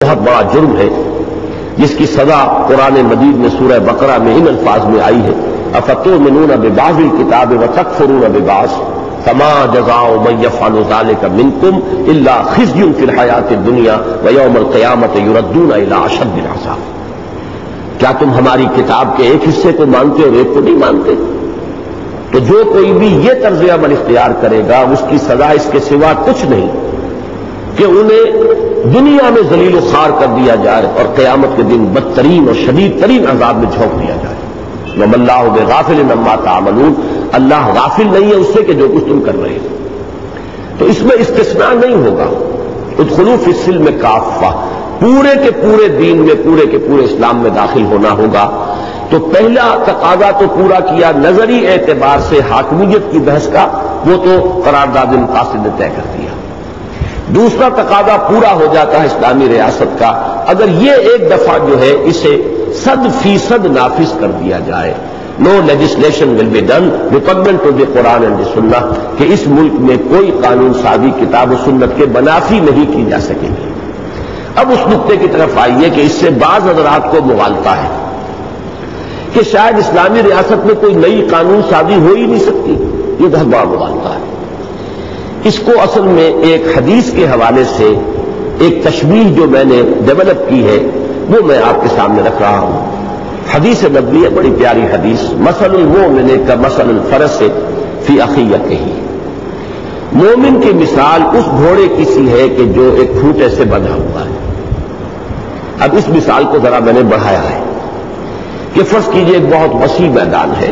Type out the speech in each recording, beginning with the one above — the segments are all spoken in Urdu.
بہت بڑا جرم ہے جس کی سزا قرآن مجید میں سورہ بقرہ میں ان الفاظ میں آئی ہے، افتؤمنون ببعض الکتاب وتکفرون ببعض فما جزاء من يفعل ذلك منكم الا خزي في الحیاة الدنیا ویوم القیامة يردون الى اشد العذاب۔ کیا تم ہماری کتاب کے ایک حصے کو مانتے اور ایک کو نہیں مانتے؟ تو جو کوئی بھی یہ طرز عمل اختیار کرے گا اس کی سزا اس کے سوا کچھ نہیں کہ انہیں دنیا میں ذلیل و خوار کر دیا جائے اور قیامت کے دن بدترین اور شدید ترین عذاب میں جھونک دیا جائے۔ وَمَا اللَّهُ بِغَافِلٍ عَمَّا تَعْمَلُونَ، اللہ غافل نہیں ہے اس سے کہ جو کچھ تم کر رہے ہو۔ تو اس میں استثناء نہیں ہوگا، ادخلوا فی السلم کافہ، پورے کے پورے دین میں، پورے کے پورے اسلام میں داخل ہونا ہوگا۔ تو پہلا تقاضا تو پورا کیا نظری اعتبار سے حاکمیت کی بحث کا، وہ تو قرارداد مقاصد نے طے کر دیا۔ دوسرا تقاضا پورا ہو جاتا ہے اسلامی ریاست کا اگر یہ ایک دفعہ جو ہے اسے 100% نافذ کر دیا جائے، no legislation will be done repugnant to the Quran and the Sunnah, کہ اس ملک میں کوئی قانون سازی کتاب و سنت کے منافی نہیں کی جا سکے گی۔ اب اس نقطے کی طرف آئیے کہ اس سے بعض حضرات کو مغالطہ ہے کہ شاید اسلامی ریاست میں کوئی نئی قانون سازی ہو ہی نہیں سکتی، یہ بہت بڑا مغالطہ ہے۔ اس کو اصل میں ایک حدیث کے حوالے سے ایک تشبیہ جو میں نے ڈیولپ کی ہے وہ میں آپ کے سامنے رکھ رہا ہوں۔ حدیث نبوی ہے، بڑی پیاری حدیث، مثل المؤمن کمثل الفرس فی اخیتہ، مومن کی مثال اس گھوڑے کی سی ہے کہ جو ایک کھوٹے سے بندھا ہوا ہے۔ اب اس مثال کو ذرا میں نے بڑھایا ہے کہ فرض کیجئے ایک بہت وسیع میدان ہے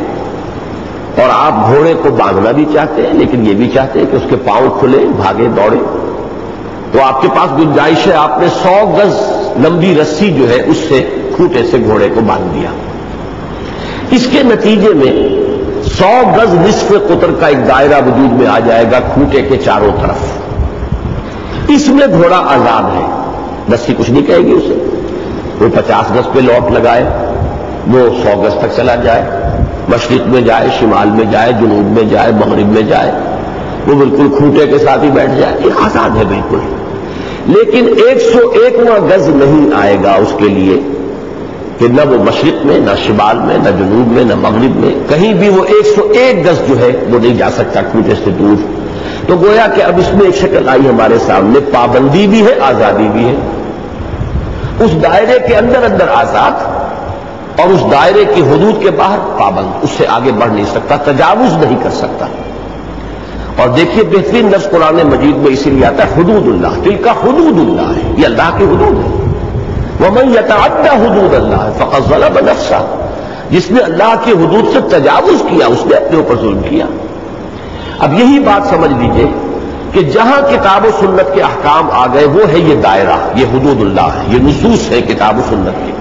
اور آپ گھوڑے کو باندھنا بھی چاہتے ہیں لیکن یہ بھی چاہتے ہیں کہ اس کے پاؤں کھلے، بھاگے دوڑے، تو آپ کے پاس گنجائش ہے، آپ نے 100 گز لمبی رسی جو ہے اس سے کھوٹے سے گھوڑے کو باندھ دیا۔ اس کے نتیجے میں 100 گز نصف قطر کا ایک دائرہ وجود میں آ جائے گا کھوٹے کے چاروں طرف۔ اس میں گھوڑا آزاد ہے، رسی کچھ نہیں کہے گی اسے، وہ 50 گز پہ لوٹ لگائے، وہ 100 گز تک چلا جائے، مشرق میں جائے، شمال میں جائے، جنوب میں جائے، مغرب میں جائے، وہ بالکل کھوٹے کے ساتھ ہی بیٹھ جائے، یہ آزاد ہے بالکل۔ لیکن 101واں گز نہیں آئے گا اس کے لیے کہ نہ وہ مشرق میں، نہ شمال میں، نہ جنوب میں، نہ مغرب میں، کہیں بھی وہ 101 گز جو ہے وہ نہیں جا سکتا کھوٹے سے دور۔ تو گویا کہ اب اس میں ایک شکل آئی ہمارے سامنے، پابندی بھی ہے، آزادی بھی ہے، اس دائرے کے اندر اندر آزاد اور اس دائرے کی حدود کے باہر پابند، اس سے آگے بڑھ نہیں سکتا، تجاوز نہیں کر سکتا۔ اور دیکھیے بہترین لفظ قرآن مجید میں اسی لیے آتا ہے حدود اللہ، تلک حدود اللہ ہے، یہ اللہ کی حدود ہے۔ ومن یتعدی حدود اللہ فقد ظلم نفسہ، جس نے اللہ کی حدود سے تجاوز کیا اس نے اپنے اوپر ظلم کیا۔ اب یہی بات سمجھ لیجئے کہ جہاں کتاب و سنت کے احکام آ گئے وہ ہے یہ دائرہ، یہ حدود اللہ ہے، یہ نصوص ہے کتاب و سنت کے،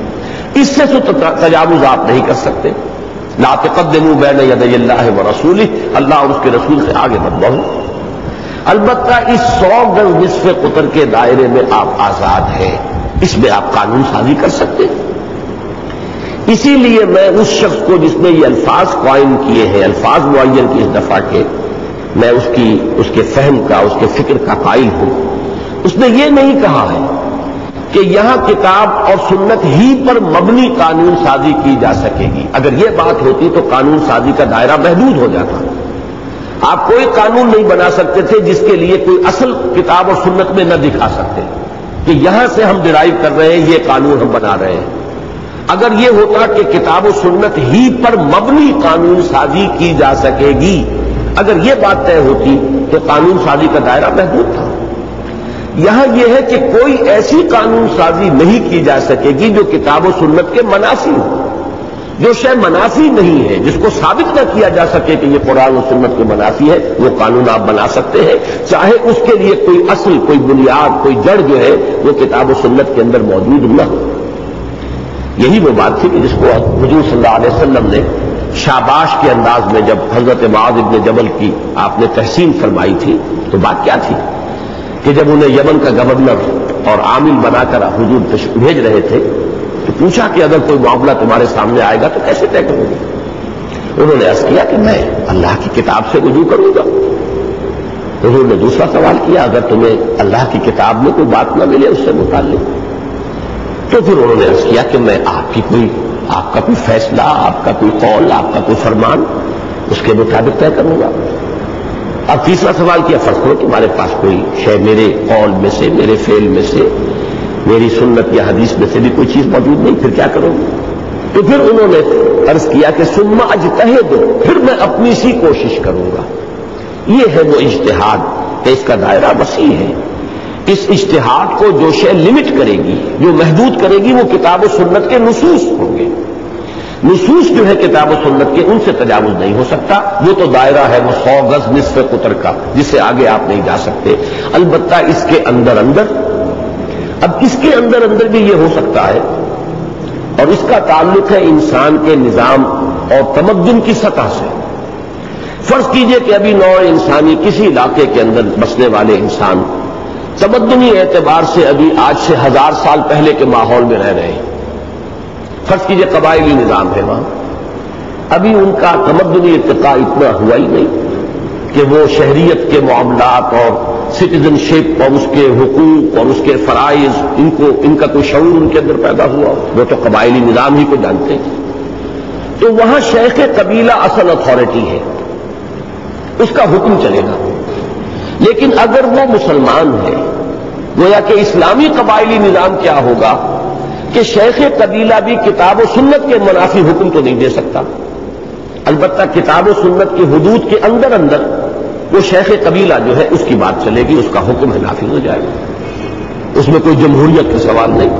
اس سے تو تجاوز آپ نہیں کر سکتے۔ لا تقدموا بین یدی اللہ ورسولہ، اللہ اور اس کے رسول سے آگے مت بڑھو۔ البتہ اس 100 گز نصف قطر کے دائرے میں آپ آزاد ہیں، اس میں آپ قانون سازی کر سکتے ہیں۔ اسی لیے میں اس شخص کو جس نے یہ الفاظ قائم کیے ہیں، الفاظ معین کی اس دفعہ کے، میں اس کے فہم کا، اس کے فکر کا قائل ہوں۔ اس نے یہ نہیں کہا ہے کہ یہاں کتاب اور سنت ہی پر مبنی قانون سازی کی جا سکے گی۔ اگر یہ بات ہوتی تو قانون سازی کا دائرہ محدود ہو جاتا۔ آپ کوئی قانون نہیں بنا سکتے تھے جس کے لیے کوئی اصل کتاب اور سنت میں نہ دکھا سکتے کہ یہاں سے ہم ڈرائیو کر رہے ہیں، یہ قانون ہم بنا رہے ہیں۔ اگر یہ ہوتا کہ کتاب و سنت ہی پر مبنی قانون سازی کی جا سکے گی، اگر یہ بات طے ہوتی تو قانون سازی کا دائرہ محدود تھا۔ یہاں یہ ہے کہ کوئی ایسی قانون سازی نہیں کی جا سکے گی جو کتاب و سنت کے منافی ہو۔ جو شے منافی نہیں ہے، جس کو ثابت نہ کیا جا سکے کہ یہ قرآن و سنت کے منافی ہے، وہ قانون آپ بنا سکتے ہیں، چاہے اس کے لیے کوئی اصل، کوئی بنیاد، کوئی جڑ جو ہے وہ کتاب و سنت کے اندر موجود نہ ہو۔ یہی وہ بات تھی کہ جس کو حضور صلی اللہ علیہ وسلم نے شاباش کے انداز میں جب حضرت معاذ بن جبل کی آپ نے تحسین فرمائی تھی تو بات کیا تھی کہ جب انہیں یمن کا گورنر اور عامل بنا کر حضور بھیج رہے تھے تو پوچھا کہ اگر کوئی معاملہ تمہارے سامنے آئے گا تو کیسے طے کرو گے؟ انہوں نے عرض کیا کہ میں اللہ کی کتاب سے رجوع کروں گا۔ حضور نے دوسرا سوال کیا، اگر تمہیں اللہ کی کتاب میں کوئی بات نہ ملے اس سے متعلق تو پھر انہوں نے عرض کیا کہ میں آپ کا کوئی فیصلہ، آپ کا کوئی قول، آپ کا کوئی فرمان اس کے مطابق طے کروں گا۔ اب تیسرا سوال کیا، فرض کرو تمہارے پاس کوئی شے میرے قول میں سے، میرے فعل میں سے، میری سنت یا حدیث میں سے بھی کوئی چیز موجود نہیں، پھر کیا کرو گے؟ تو پھر انہوں نے عرض کیا کہ ثم اجتہد، پھر میں اپنی سی کوشش کروں گا۔ یہ ہے وہ اجتہاد کہ اس کا دائرہ وسیع ہے۔ اس اجتہاد کو جو شے لمٹ کرے گی، جو محدود کرے گی، وہ کتاب و سنت کے نصوص ہوں گے۔ نصوص جو ہے کتاب و سنت کے، ان سے تجاوز نہیں ہو سکتا۔ وہ تو دائرہ ہے وہ 100 گز نصف قطر کا، جس سے آگے آپ نہیں جا سکتے۔ البتہ اس کے اندر اب اس کے اندر بھی یہ ہو سکتا ہے، اور اس کا تعلق ہے انسان کے نظام اور تمدن کی سطح سے۔ فرض کیجئے کہ ابھی نوع انسانی کسی علاقے کے اندر بسنے والے انسان تمدنی اعتبار سے ابھی آج سے 1000 سال پہلے کے ماحول میں رہ رہے ہیں۔ فرض کیجئے قبائلی نظام ہے وہاں، ابھی ان کا تمدنی ارتقاء اتنا ہوا ہی نہیں کہ وہ شہریت کے معاملات اور سٹیزن شپ اور اس کے حقوق اور اس کے فرائض ان کا کوئی شعور ان کے اندر پیدا ہوا، وہ تو قبائلی نظام ہی کو جانتے ہیں۔ تو وہاں شیخ قبیلہ اصل اتھارٹی ہے، اس کا حکم چلے گا۔ لیکن اگر وہ مسلمان ہے، گویا کہ اسلامی قبائلی نظام کیا ہوگا کہ شیخ قبیلہ بھی کتاب و سنت کے منافی حکم تو نہیں دے سکتا، البتہ کتاب و سنت کی حدود کے اندر وہ شیخ قبیلہ جو ہے اس کی بات چلے گی، اس کا حکم ہے نافذ ہو جائے گا۔ اس میں کوئی جمہوریت کا سوال نہیں،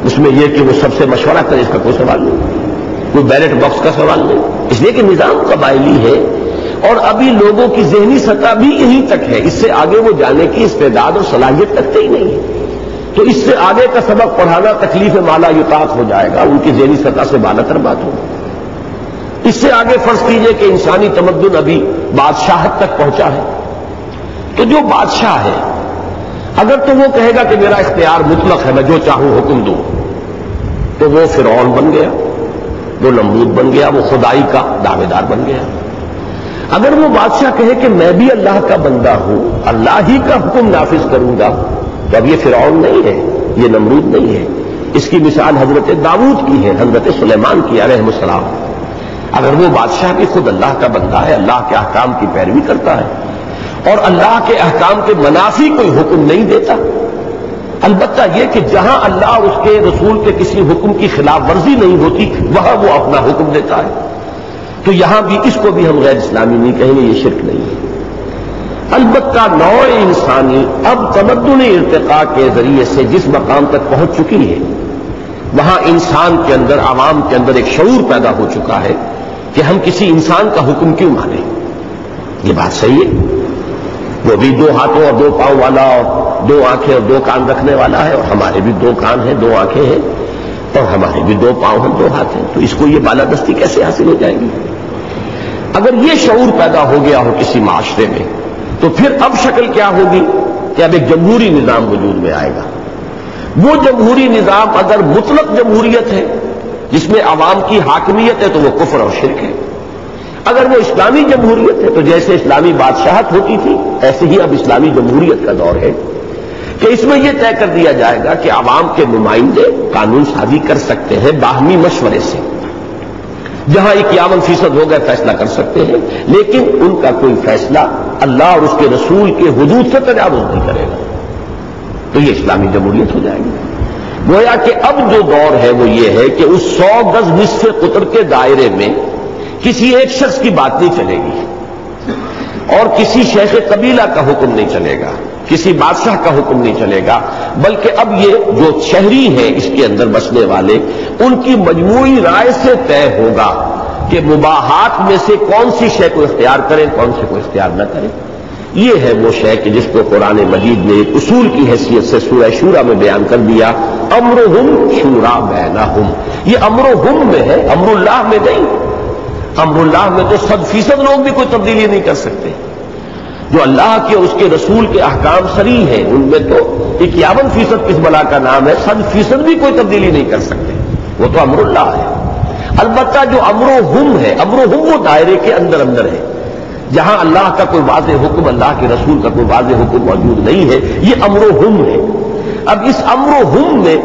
اس میں یہ کہ وہ سب سے مشورہ کرے اس کا کوئی سوال نہیں، کوئی بیلٹ باکس کا سوال نہیں، اس لیے کہ نظام قبائلی ہے اور ابھی لوگوں کی ذہنی سطح بھی یہیں تک ہے، اس سے آگے وہ جانے کی استعداد اور صلاحیت رکھتے ہی نہیں ہے۔ تو اس سے آگے کا سبق پڑھانا تکلیف مالا یطاق ہو جائے گا، ان کی ذہنی سطح سے بالاتر بات ہوگی۔ اس سے آگے فرض کیجئے کہ انسانی تمدن ابھی بادشاہت تک پہنچا ہے، تو جو بادشاہ ہے اگر تو وہ کہے گا کہ میرا اختیار مطلق ہے، میں جو چاہوں حکم دوں، تو وہ فرعون بن گیا، وہ نمرود بن گیا، وہ خدائی کا دعوے دار بن گیا۔ اگر وہ بادشاہ کہے کہ میں بھی اللہ کا بندہ ہوں، اللہ ہی کا حکم نافذ کروں گا، تو اب یہ فرعون نہیں ہے، یہ نمرود نہیں ہے۔ اس کی مثال حضرت داؤد کی ہے، حضرت سلیمان کی علیہ السلام۔ اگر وہ بادشاہ بھی خود اللہ کا بندہ ہے، اللہ کے احکام کی پیروی کرتا ہے اور اللہ کے احکام کے منافی کوئی حکم نہیں دیتا، البتہ یہ کہ جہاں اللہ اور اس کے رسول کے کسی حکم کی خلاف ورزی نہیں ہوتی وہاں وہ اپنا حکم دیتا ہے، تو یہاں بھی اس کو بھی ہم غیر اسلامی نہیں کہیں گے، یہ شرک نہیں ہے۔ البتہ نوع انسانی اب تمدنی ارتقاء کے ذریعے سے جس مقام تک پہنچ چکی ہے، وہاں انسان کے اندر، عوام کے اندر ایک شعور پیدا ہو چکا ہے کہ ہم کسی انسان کا حکم کیوں مانیں۔ یہ بات صحیح ہے، وہ بھی 2 ہاتھوں اور 2 پاؤں والا اور 2 آنکھیں اور 2 کان رکھنے والا ہے، اور ہمارے بھی 2 کان ہیں، 2 آنکھیں ہیں، اور ہمارے بھی 2 پاؤں ہیں، 2 ہاتھ ہیں، تو اس کو یہ بالادستی کیسے حاصل ہو جائے گی؟ اگر یہ شعور پیدا ہو گیا ہو کسی معاشرے میں، تو پھر اب شکل کیا ہوگی کہ اب ایک جمہوری نظام وجود میں آئے گا۔ وہ جمہوری نظام اگر مطلق جمہوریت ہے جس میں عوام کی حاکمیت ہے تو وہ کفر اور شرک ہے۔ اگر وہ اسلامی جمہوریت ہے تو جیسے اسلامی بادشاہت ہوتی تھی ایسے ہی اب اسلامی جمہوریت کا دور ہے کہ اس میں یہ طے کر دیا جائے گا کہ عوام کے نمائندے قانون سازی کر سکتے ہیں باہمی مشورے سے، جہاں 51% ہو گئے فیصلہ کر سکتے ہیں، لیکن ان کا کوئی فیصلہ اللہ اور اس کے رسول کے حدود سے تجاوز نہیں کرے گا، تو یہ اسلامی جمہوریت ہو جائے گی۔ گویا کہ اب جو دور ہے وہ یہ ہے کہ اس 100 گز نصف قطر کے دائرے میں کسی ایک شخص کی بات نہیں چلے گی اور کسی شیخ قبیلہ کا حکم نہیں چلے گا، کسی بادشاہ کا حکم نہیں چلے گا، بلکہ اب یہ جو شہری ہیں اس کے اندر بسنے والے، ان کی مجموعی رائے سے طے ہوگا کہ مباحات میں سے کون سی شے کو اختیار کریں، کون سے کو اختیار نہ کریں۔ یہ ہے وہ شے کہ جس کو قرآن مجید نے ایک اصول کی حیثیت سے سورہ شورى میں بیان کر دیا، امرہم شورى بینہم۔ یہ امرہم میں ہے، امر اللہ میں نہیں۔ امر اللہ میں تو 100% لوگ بھی کوئی تبدیلی نہیں کر سکتے۔ جو اللہ کے اور اس کے رسول کے احکام صریح ہیں ان میں تو 51% کس بلا کا نام ہے، 100% بھی کوئی تبدیلی نہیں کر سکتے، وہ تو امر اللہ ہے۔ البتہ جو امرہم ہے، امرہم وہ دائرے کے اندر ہے، جہاں اللہ کا کوئی واضح حکم، اللہ کے رسول کا کوئی واضح حکم موجود نہیں ہے، یہ امرہم ہے۔ اب اس امرہم میں